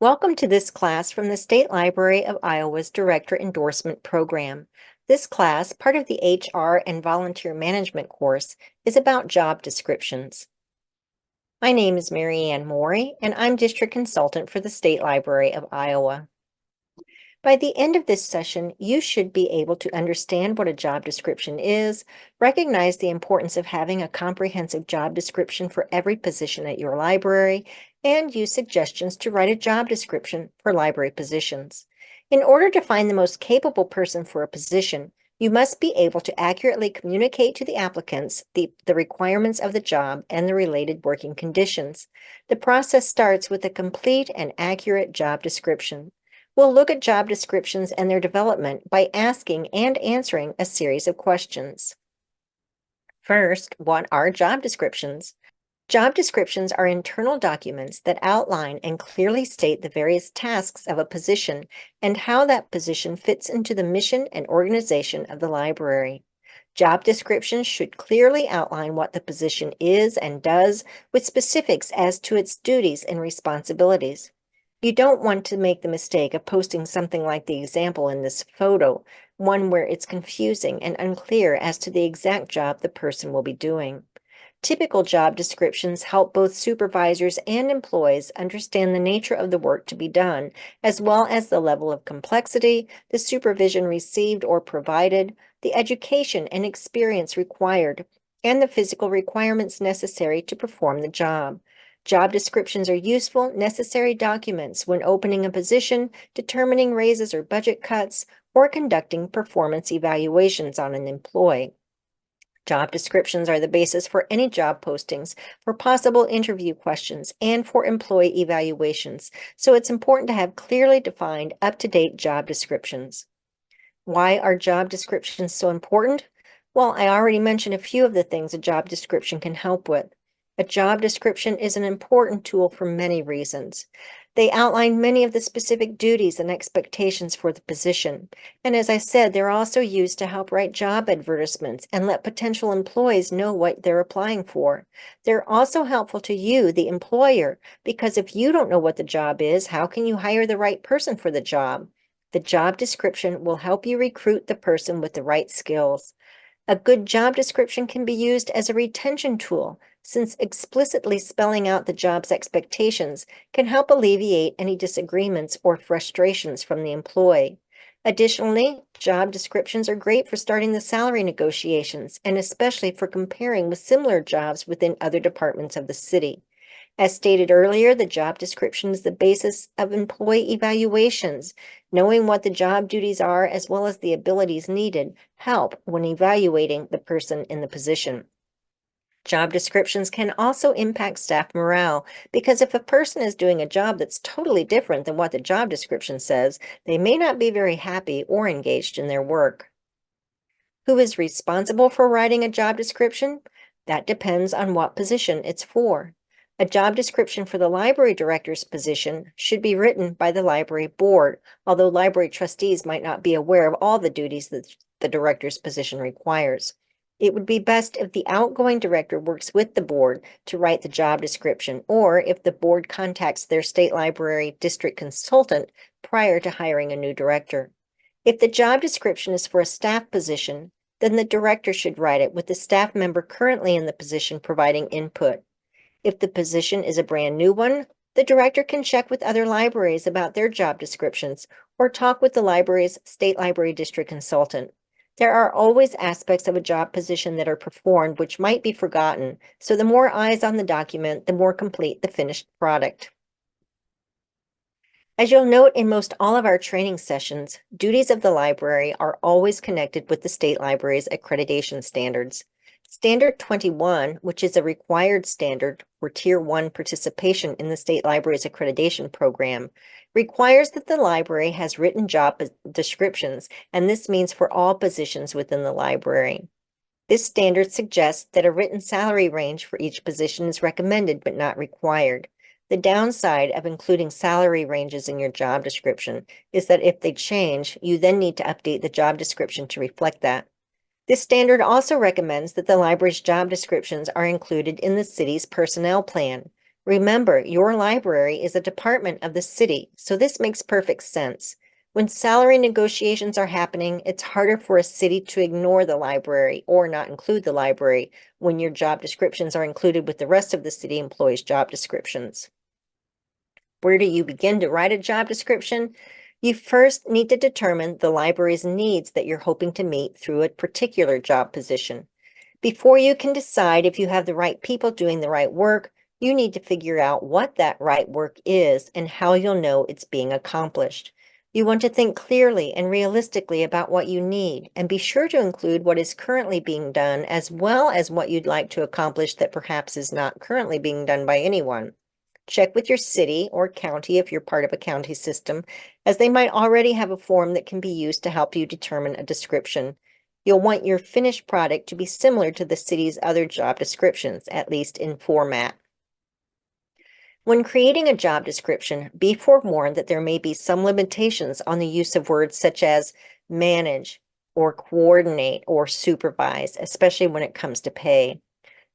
Welcome to this class from the State Library of Iowa's Director Endorsement Program. This class, part of the HR and Volunteer Management course, is about job descriptions. My name is Mary Ann Morey, and I'm District Consultant for the State Library of Iowa. By the end of this session, you should be able to understand what a job description is, recognize the importance of having a comprehensive job description for every position at your library, and use suggestions to write a job description for library positions. In order to find the most capable person for a position, you must be able to accurately communicate to the applicants the requirements of the job and the related working conditions. The process starts with a complete and accurate job description. We'll look at job descriptions and their development by asking and answering a series of questions. First, what are job descriptions? Job descriptions are internal documents that outline and clearly state the various tasks of a position and how that position fits into the mission and organization of the library. Job descriptions should clearly outline what the position is and does, with specifics as to its duties and responsibilities. You don't want to make the mistake of posting something like the example in this photo, one where it's confusing and unclear as to the exact job the person will be doing. Typical job descriptions help both supervisors and employees understand the nature of the work to be done, as well as the level of complexity, the supervision received or provided, the education and experience required, and the physical requirements necessary to perform the job. Job descriptions are useful, necessary documents when opening a position, determining raises or budget cuts, or conducting performance evaluations on an employee. Job descriptions are the basis for any job postings, for possible interview questions, and for employee evaluations, so it's important to have clearly defined, up-to-date job descriptions. Why are job descriptions so important? Well, I already mentioned a few of the things a job description can help with. A job description is an important tool for many reasons. They outline many of the specific duties and expectations for the position. And as I said, they're also used to help write job advertisements and let potential employees know what they're applying for. They're also helpful to you, the employer, because if you don't know what the job is, how can you hire the right person for the job? The job description will help you recruit the person with the right skills. A good job description can be used as a retention tool, since explicitly spelling out the job's expectations can help alleviate any disagreements or frustrations from the employee. Additionally, job descriptions are great for starting the salary negotiations and especially for comparing with similar jobs within other departments of the city. As stated earlier, the job description is the basis of employee evaluations. Knowing what the job duties are as well as the abilities needed help when evaluating the person in the position. Job descriptions can also impact staff morale because if a person is doing a job that's totally different than what the job description says, they may not be very happy or engaged in their work. Who is responsible for writing a job description? That depends on what position it's for. A job description for the library director's position should be written by the library board, although library trustees might not be aware of all the duties that the director's position requires. It would be best if the outgoing director works with the board to write the job description, or if the board contacts their state library district consultant prior to hiring a new director. If the job description is for a staff position, then the director should write it with the staff member currently in the position providing input. If the position is a brand new one, the director can check with other libraries about their job descriptions or talk with the library's state library district consultant. There are always aspects of a job position that are performed which might be forgotten, so the more eyes on the document, the more complete the finished product. As you'll note in most all of our training sessions, duties of the library are always connected with the state library's accreditation standards. Standard 21, which is a required standard for Tier 1 participation in the state library's accreditation program, requires that the library has written job descriptions, and this means for all positions within the library. This standard suggests that a written salary range for each position is recommended but not required. The downside of including salary ranges in your job description is that if they change, you then need to update the job description to reflect that. This standard also recommends that the library's job descriptions are included in the city's personnel plan. Remember, your library is a department of the city, so this makes perfect sense. When salary negotiations are happening, it's harder for a city to ignore the library or not include the library when your job descriptions are included with the rest of the city employees' job descriptions. Where do you begin to write a job description? You first need to determine the library's needs that you're hoping to meet through a particular job position. Before you can decide if you have the right people doing the right work, you need to figure out what that right work is and how you'll know it's being accomplished. You want to think clearly and realistically about what you need, and be sure to include what is currently being done as well as what you'd like to accomplish that perhaps is not currently being done by anyone. Check with your city or county if you're part of a county system, as they might already have a form that can be used to help you determine a description. You'll want your finished product to be similar to the city's other job descriptions, at least in format. When creating a job description, be forewarned that there may be some limitations on the use of words such as manage or coordinate or supervise, especially when it comes to pay.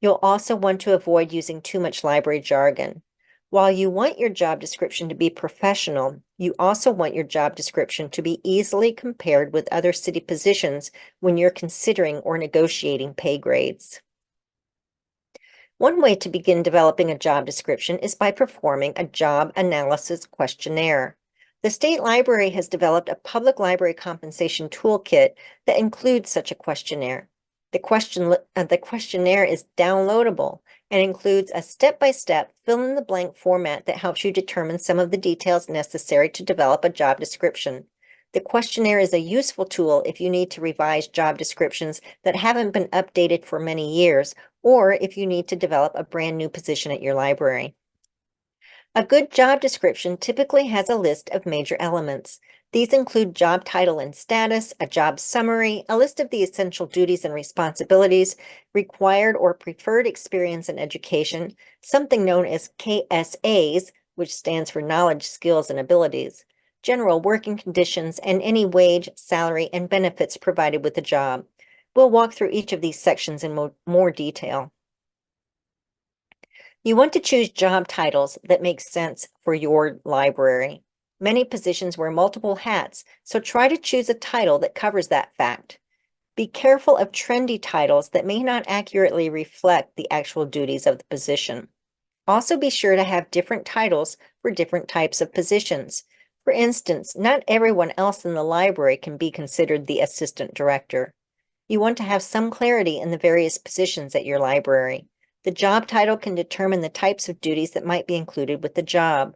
You'll also want to avoid using too much library jargon. While you want your job description to be professional, you also want your job description to be easily compared with other city positions when you're considering or negotiating pay grades. One way to begin developing a job description is by performing a job analysis questionnaire. The State Library has developed a public library compensation toolkit that includes such a questionnaire. The questionnaire is downloadable and includes a step-by-step fill-in-the-blank format that helps you determine some of the details necessary to develop a job description. The questionnaire is a useful tool if you need to revise job descriptions that haven't been updated for many years, or if you need to develop a brand new position at your library. A good job description typically has a list of major elements. These include job title and status, a job summary, a list of the essential duties and responsibilities, required or preferred experience and education, something known as KSAs, which stands for knowledge, skills, and abilities, general working conditions, and any wage, salary, and benefits provided with the job. We'll walk through each of these sections in more detail. You want to choose job titles that make sense for your library. Many positions wear multiple hats, so try to choose a title that covers that fact. Be careful of trendy titles that may not accurately reflect the actual duties of the position. Also be sure to have different titles for different types of positions. For instance, not everyone else in the library can be considered the assistant director. You want to have some clarity in the various positions at your library. The job title can determine the types of duties that might be included with the job.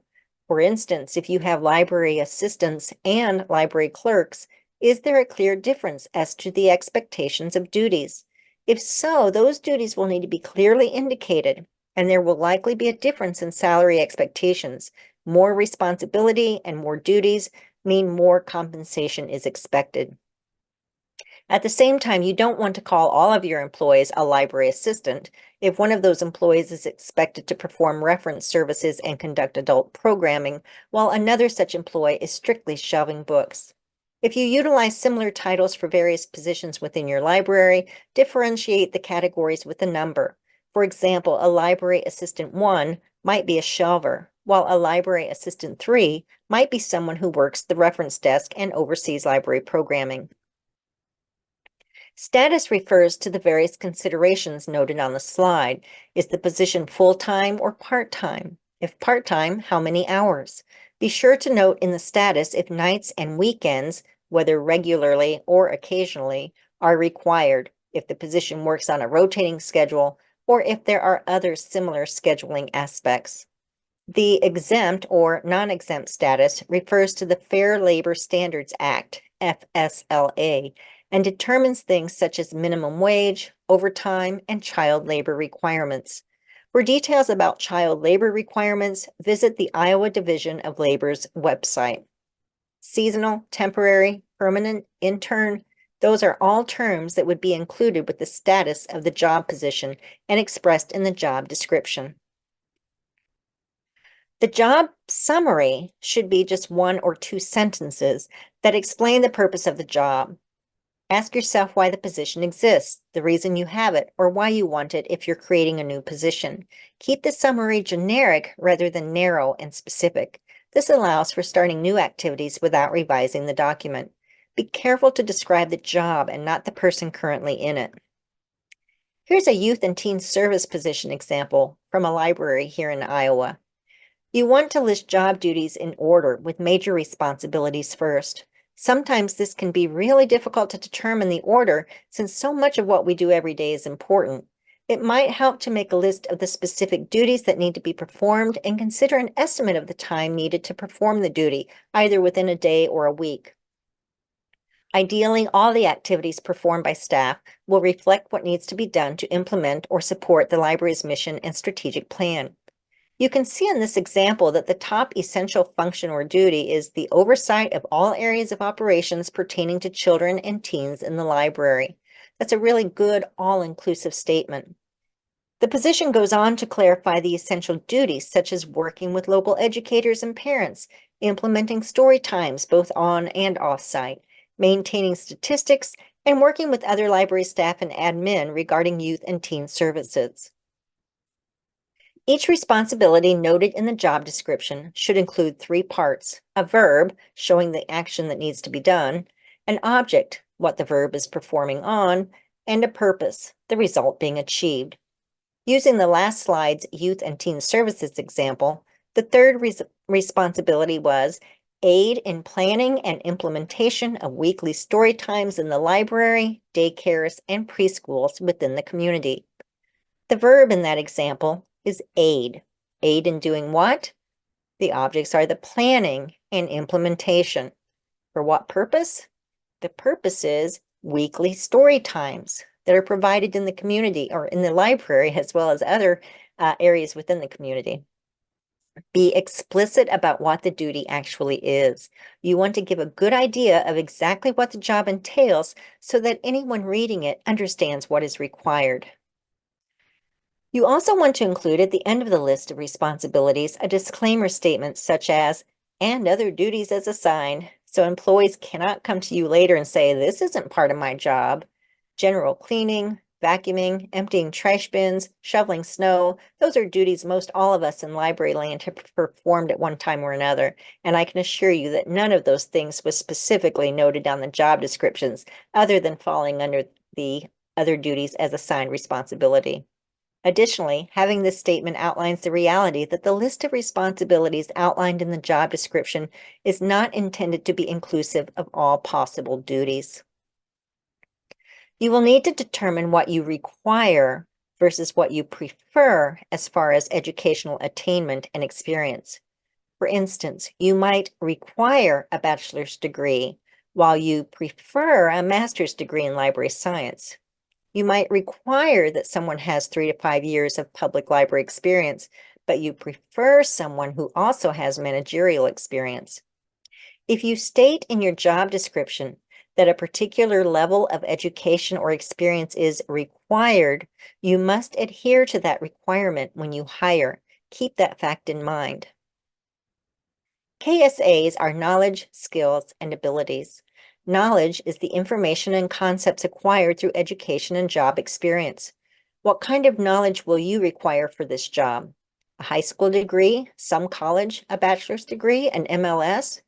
For instance, if you have library assistants and library clerks, is there a clear difference as to the expectations of duties? If so, those duties will need to be clearly indicated, and there will likely be a difference in salary expectations. More responsibility and more duties mean more compensation is expected. At the same time, you don't want to call all of your employees a library assistant if one of those employees is expected to perform reference services and conduct adult programming, while another such employee is strictly shelving books. If you utilize similar titles for various positions within your library, differentiate the categories with a number. For example, a library assistant 1 might be a shelver, while a library assistant 3 might be someone who works the reference desk and oversees library programming. Status refers to the various considerations noted on the slide. Is the position full-time or part-time? If part-time, how many hours? Be sure to note in the status if nights and weekends, whether regularly or occasionally, are required, if the position works on a rotating schedule, or if there are other similar scheduling aspects. The exempt or non-exempt status refers to the Fair Labor Standards Act, FSLA, and determines things such as minimum wage, overtime, and child labor requirements. For details about child labor requirements, visit the Iowa Division of Labor's website. Seasonal, temporary, permanent, intern, those are all terms that would be included with the status of the job position and expressed in the job description. The job summary should be just 1 or 2 sentences that explain the purpose of the job. Ask yourself why the position exists, the reason you have it, or why you want it if you're creating a new position. Keep the summary generic rather than narrow and specific. This allows for starting new activities without revising the document. Be careful to describe the job and not the person currently in it. Here's a youth and teen service position example from a library here in Iowa. You want to list job duties in order with major responsibilities first. Sometimes this can be really difficult to determine the order since so much of what we do every day is important. It might help to make a list of the specific duties that need to be performed and consider an estimate of the time needed to perform the duty, either within a day or a week. Ideally, all the activities performed by staff will reflect what needs to be done to implement or support the library's mission and strategic plan. You can see in this example that the top essential function or duty is the oversight of all areas of operations pertaining to children and teens in the library. That's a really good all-inclusive statement. The position goes on to clarify the essential duties such as working with local educators and parents, implementing story times both on and off-site, maintaining statistics, and working with other library staff and admin regarding youth and teen services. Each responsibility noted in the job description should include 3 parts: a verb, showing the action that needs to be done, an object, what the verb is performing on, and a purpose, the result being achieved. Using the last slide's youth and teen services example, the third responsibility was aid in planning and implementation of weekly story times in the library, daycares, and preschools within the community. The verb in that example is aid. Aid in doing what? The objects are the planning and implementation. For what purpose? The purpose is weekly story times that are provided in the community or in the library as well as other areas within the community. Be explicit about what the duty actually is. You want to give a good idea of exactly what the job entails so that anyone reading it understands what is required. You also want to include at the end of the list of responsibilities a disclaimer statement such as, and other duties as assigned, so employees cannot come to you later and say, this isn't part of my job. General cleaning, vacuuming, emptying trash bins, shoveling snow, those are duties most all of us in library land have performed at one time or another, and I can assure you that none of those things was specifically noted on the job descriptions other than falling under the other duties as assigned responsibility. Additionally, having this statement outlines the reality that the list of responsibilities outlined in the job description is not intended to be inclusive of all possible duties. You will need to determine what you require versus what you prefer as far as educational attainment and experience. For instance, you might require a bachelor's degree while you prefer a master's degree in library science. You might require that someone has 3 to 5 years of public library experience, but you prefer someone who also has managerial experience. If you state in your job description that a particular level of education or experience is required, you must adhere to that requirement when you hire. Keep that fact in mind. KSAs are knowledge, skills, and abilities. Knowledge is the information and concepts acquired through education and job experience. What kind of knowledge will you require for this job? A high school degree, some college, a bachelor's degree, an MLS?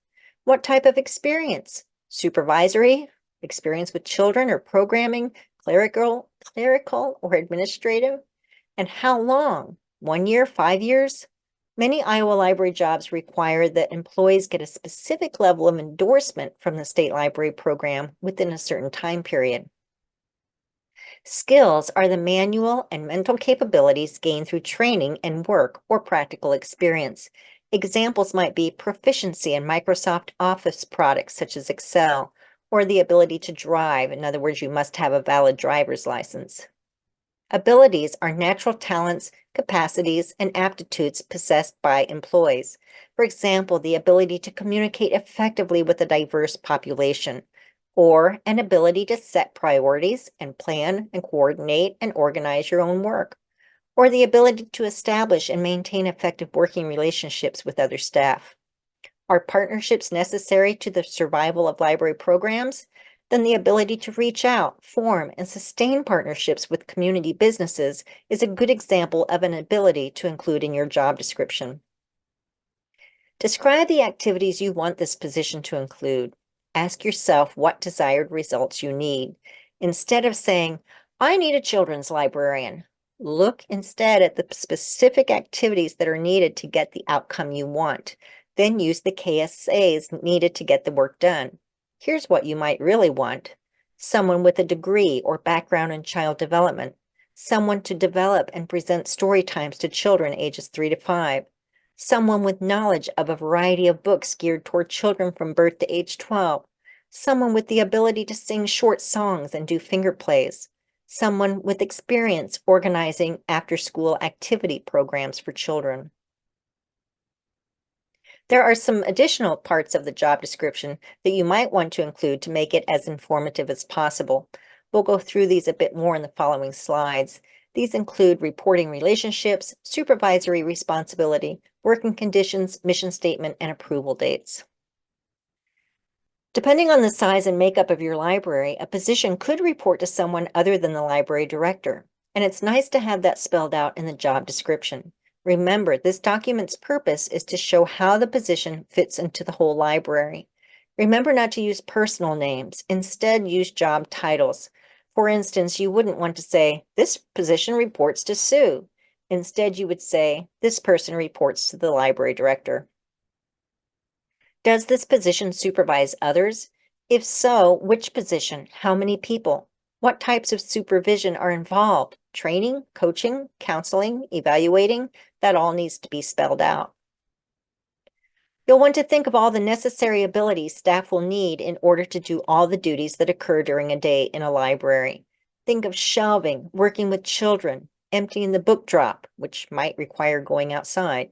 What type of experience? Supervisory, experience with children or programming, clerical or administrative? And how long? 1 year, 5 years? Many Iowa library jobs require that employees get a specific level of endorsement from the state library program within a certain time period. Skills are the manual and mental capabilities gained through training and work or practical experience. Examples might be proficiency in Microsoft Office products such as Excel, or the ability to drive. In other words, you must have a valid driver's license. Abilities are natural talents, capacities, and aptitudes possessed by employees. For example, the ability to communicate effectively with a diverse population, or an ability to set priorities and plan and coordinate and organize your own work, or the ability to establish and maintain effective working relationships with other staff. Are partnerships necessary to the survival of library programs? then the ability to reach out, form, and sustain partnerships with community businesses is a good example of an ability to include in your job description. Describe the activities you want this position to include. Ask yourself what desired results you need. Instead of saying, I need a children's librarian, look instead at the specific activities that are needed to get the outcome you want. Then use the KSAs needed to get the work done. Here's what you might really want. Someone with a degree or background in child development. Someone to develop and present story times to children ages 3 to 5. Someone with knowledge of a variety of books geared toward children from birth to age 12. Someone with the ability to sing short songs and do finger plays. Someone with experience organizing after-school activity programs for children. There are some additional parts of the job description that you might want to include to make it as informative as possible. We'll go through these a bit more in the following slides. These include reporting relationships, supervisory responsibility, working conditions, mission statement, and approval dates. Depending on the size and makeup of your library, a position could report to someone other than the library director, and it's nice to have that spelled out in the job description. Remember, this document's purpose is to show how the position fits into the whole library. Remember not to use personal names. Instead, use job titles. For instance, you wouldn't want to say, this position reports to Sue. Instead, you would say, this person reports to the library director. Does this position supervise others? If so, which position? How many people? What types of supervision are involved? Training, coaching, counseling, evaluating? That all needs to be spelled out. You'll want to think of all the necessary abilities staff will need in order to do all the duties that occur during a day in a library. Think of shelving, working with children, emptying the book drop, which might require going outside.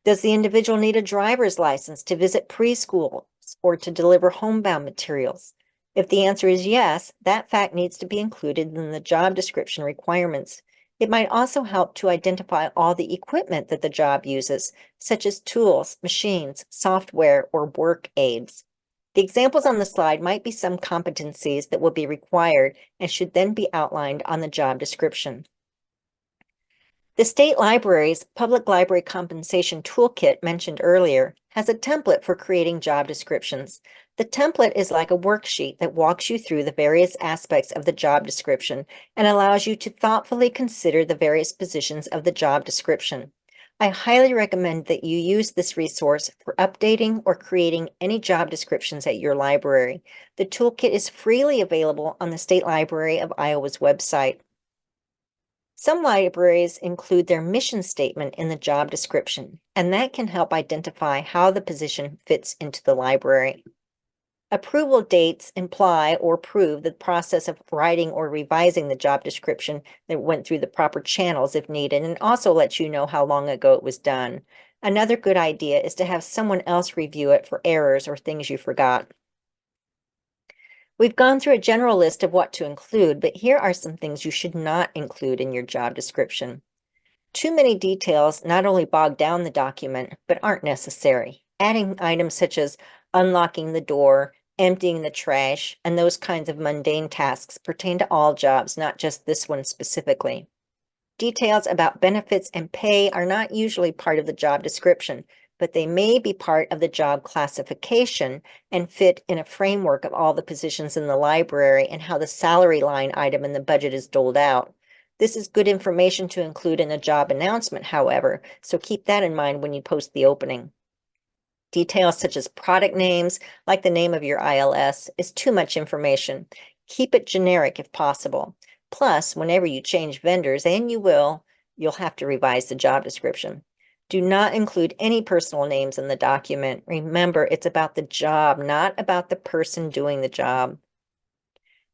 Does the individual need a driver's license to visit preschools or to deliver homebound materials? If the answer is yes, that fact needs to be included in the job description requirements. It might also help to identify all the equipment that the job uses, such as tools, machines, software, or work aids. The examples on the slide might be some competencies that will be required and should then be outlined on the job description. The State Library's Public Library Compensation Toolkit mentioned earlier has a template for creating job descriptions. The template is like a worksheet that walks you through the various aspects of the job description and allows you to thoughtfully consider the various positions of the job description. I highly recommend that you use this resource for updating or creating any job descriptions at your library. The toolkit is freely available on the State Library of Iowa's website. Some libraries include their mission statement in the job description, and that can help identify how the position fits into the library. Approval dates imply or prove the process of writing or revising the job description that went through the proper channels if needed, and also lets you know how long ago it was done. Another good idea is to have someone else review it for errors or things you forgot. We've gone through a general list of what to include, but here are some things you should not include in your job description. Too many details not only bog down the document, but aren't necessary. Adding items such as unlocking the door, emptying the trash, and those kinds of mundane tasks pertain to all jobs, not just this one specifically. Details about benefits and pay are not usually part of the job description, but they may be part of the job classification and fit in a framework of all the positions in the library and how the salary line item in the budget is doled out. This is good information to include in a job announcement, however, so keep that in mind when you post the opening. Details such as product names, like the name of your ILS, is too much information. Keep it generic if possible. Plus, whenever you change vendors, and you'll have to revise the job description. Do not include any personal names in the document. Remember, it's about the job, not about the person doing the job.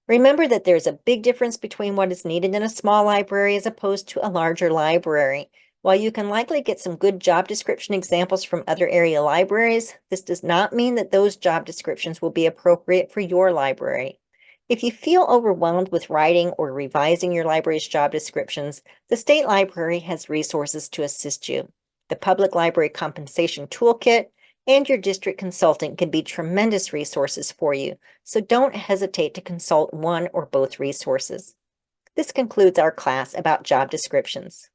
Remember that there's a big difference between what is needed in a small library as opposed to a larger library. While you can likely get some good job description examples from other area libraries, this does not mean that those job descriptions will be appropriate for your library. If you feel overwhelmed with writing or revising your library's job descriptions, the State Library has resources to assist you. The Public Library Compensation Toolkit And your district consultant can be tremendous resources for you, so don't hesitate to consult one or both resources. This concludes our class about job descriptions.